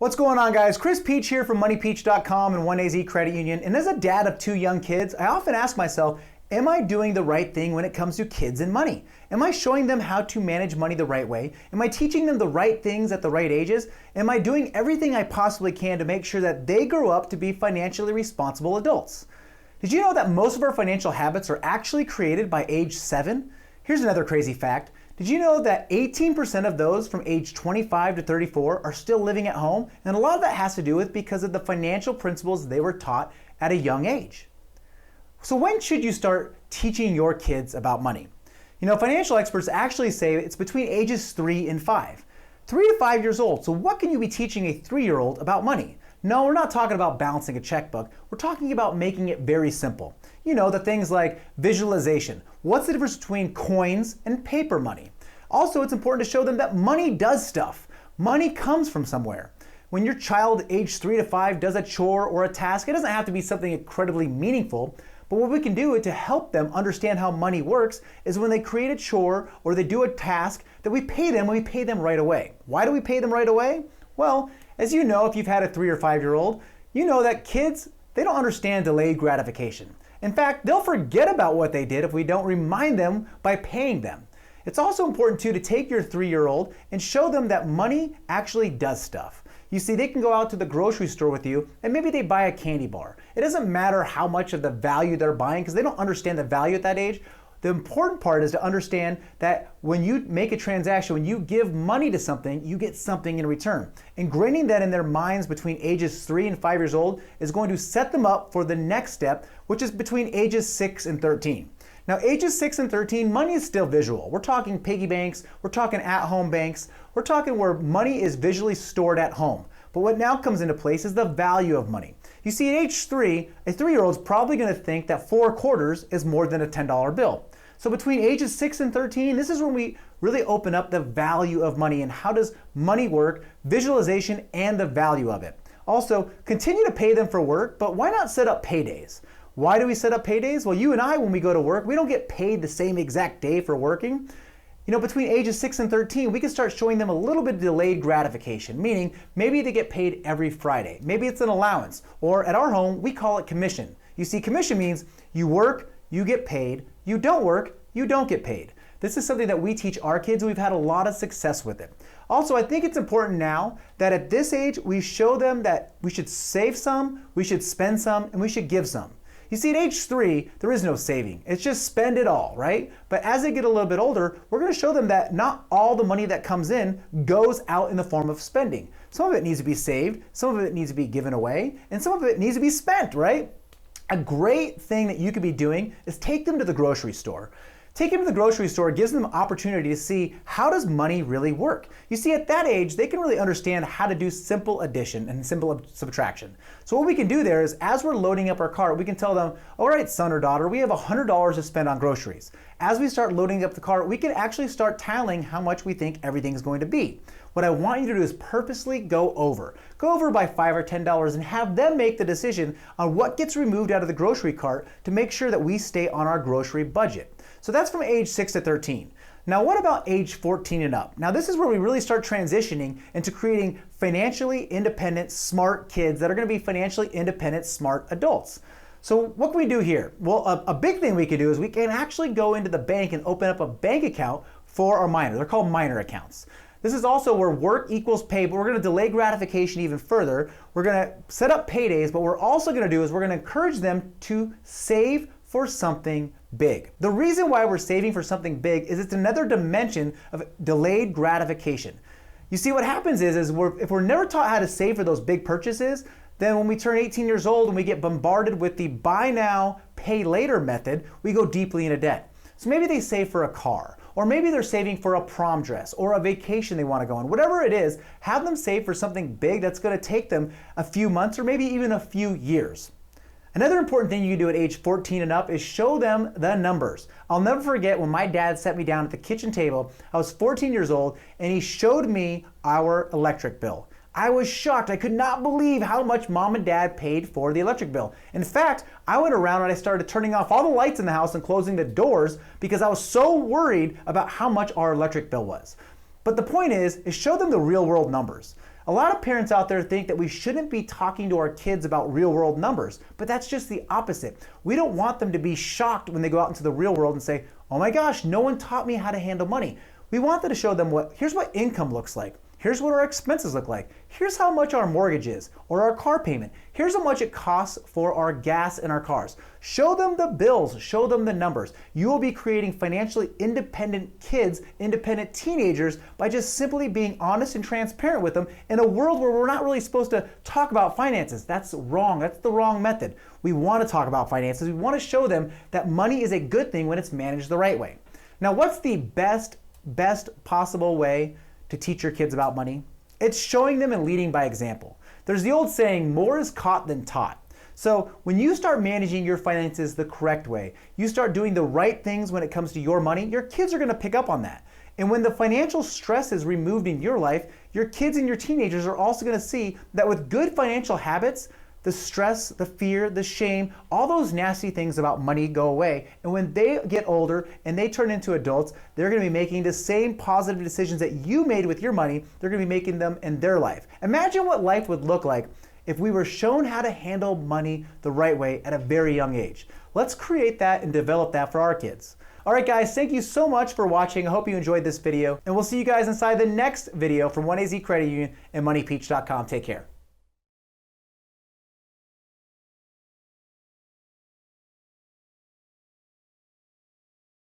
What's going on, guys? Chris Petrie here from MoneyPeach.com and 1AZ Credit Union. And as a dad of two young kids, I often ask myself, am I doing the right thing when it comes to kids and money? Am I showing them how to manage money the right way? Am I teaching them the right things at the right ages? Am I doing everything I possibly can to make sure that they grow up to be financially responsible adults? Did you know that most of our financial habits are actually created by age 7? Here's another crazy fact. Did you know that 18% of those from age 25 to 34 are still living at home? And a lot of that has to do with because of the financial principles they were taught at a young age. So when should you start teaching your kids about money? You know, financial experts actually say it's between ages 3 and 5. 3 to 5 years old. So what can you be teaching a 3-year-old about money? No, we're not talking about balancing a checkbook. We're talking about making it very simple. You know, the things like visualization. What's the difference between coins and paper money? Also, it's important to show them that money does stuff. Money comes from somewhere. When your child age 3 to 5 does a chore or a task, it doesn't have to be something incredibly meaningful, but what we can do to help them understand how money works is when they create a chore or they do a task that we pay them right away. Why do we pay them right away? Well, as you know, if you've had a 3 or 5-year-old, you know that kids, they don't understand delayed gratification. In fact, they'll forget about what they did if we don't remind them by paying them. It's also important too to take your 3-year-old and show them that money actually does stuff. You see, they can go out to the grocery store with you and maybe they buy a candy bar. It doesn't matter how much of the value they're buying because they don't understand the value at that age. The important part is to understand that when you make a transaction, when you give money to something, you get something in return. Ingraining that in their minds between ages 3 and 5 years old is going to set them up for the next step, which is between ages 6 and 13. Now, ages 6 and 13, money is still visual. We're talking piggy banks, we're talking at-home banks, we're talking where money is visually stored at home. But what now comes into place is the value of money. You see, at age 3, a 3-year-old is probably going to think that 4 quarters is more than a $10 bill. So between ages 6 and 13, this is when we really open up the value of money and how does money work, visualization, and the value of it. Also, continue to pay them for work, but why not set up paydays? Why do we set up paydays? Well, you and I, when we go to work, we don't get paid the same exact day for working. You know, between ages 6 and 13, we can start showing them a little bit of delayed gratification, meaning maybe they get paid every Friday. Maybe it's an allowance, or at our home, we call it commission. You see, commission means you work, you get paid, you don't work, you don't get paid. This is something that we teach our kids and we've had a lot of success with it. Also, I think it's important now that at this age, we show them that we should save some, we should spend some, and we should give some. You see, at age 3, there is no saving. It's just spend it all, right? But as they get a little bit older, we're going to show them that not all the money that comes in goes out in the form of spending. Some of it needs to be saved, some of it needs to be given away, and some of it needs to be spent, right? A great thing that you could be doing is take them to the grocery store. Taking them to the grocery store gives them an opportunity to see how does money really work. You see, at that age, they can really understand how to do simple addition and simple subtraction. So what we can do there is, as we're loading up our cart, we can tell them, all right, son or daughter, we have $100 to spend on groceries. As we start loading up the cart, we can actually start tallying how much we think everything's going to be. What I want you to do is purposely go over. Go over by $5 or $10 and have them make the decision on what gets removed out of the grocery cart to make sure that we stay on our grocery budget. So that's from age 6 to 13. Now what about age 14 and up? Now this is where we really start transitioning into creating financially independent, smart kids that are going to be financially independent, smart adults. So what can we do here? Well, a big thing we can do is we can actually go into the bank and open up a bank account for our minor. They're called minor accounts. This is also where work equals pay, but we're going to delay gratification even further. We're going to set up paydays, but what we're also going to do is we're going to encourage them to save for something big. The reason why we're saving for something big is it's another dimension of delayed gratification. You see, what happens is if we're never taught how to save for those big purchases, then when we turn 18 years old and we get bombarded with the buy now, pay later method, we go deeply into debt. So maybe they save for a car, or maybe they're saving for a prom dress or a vacation they want to go on. Whatever it is, have them save for something big that's going to take them a few months or maybe even a few years. Another important thing you can do at age 14 and up is show them the numbers. I'll never forget when my dad set me down at the kitchen table. I was 14 years old and he showed me our electric bill. I was shocked. I could not believe how much mom and dad paid for the electric bill. In fact, I went around and I started turning off all the lights in the house and closing the doors because I was so worried about how much our electric bill was. But the point is show them the real world numbers. A lot of parents out there think that we shouldn't be talking to our kids about real world numbers, but that's just the opposite. We don't want them to be shocked when they go out into the real world and say, oh my gosh, no one taught me how to handle money. We want them to show them here's what income looks like. Here's what our expenses look like. Here's how much our mortgage is or our car payment. Here's how much it costs for our gas in our cars. Show them the bills, show them the numbers. You will be creating financially independent kids, independent teenagers by just simply being honest and transparent with them in a world where we're not really supposed to talk about finances. That's wrong. That's the wrong method. We want to talk about finances. We want to show them that money is a good thing when it's managed the right way. Now, what's the best possible way to teach your kids about money? It's showing them and leading by example. There's the old saying, more is caught than taught. So when you start managing your finances the correct way, you start doing the right things when it comes to your money, your kids are going to pick up on that. And when the financial stress is removed in your life, your kids and your teenagers are also going to see that with good financial habits, the stress, the fear, the shame, all those nasty things about money go away. And when they get older and they turn into adults, they're going to be making the same positive decisions that you made with your money. They're going to be making them in their life. Imagine what life would look like if we were shown how to handle money the right way at a very young age. Let's create that and develop that for our kids. All right, guys, thank you so much for watching. I hope you enjoyed this video, and we'll see you guys inside the next video from 1AZ Credit Union and MoneyPeach.com. Take care.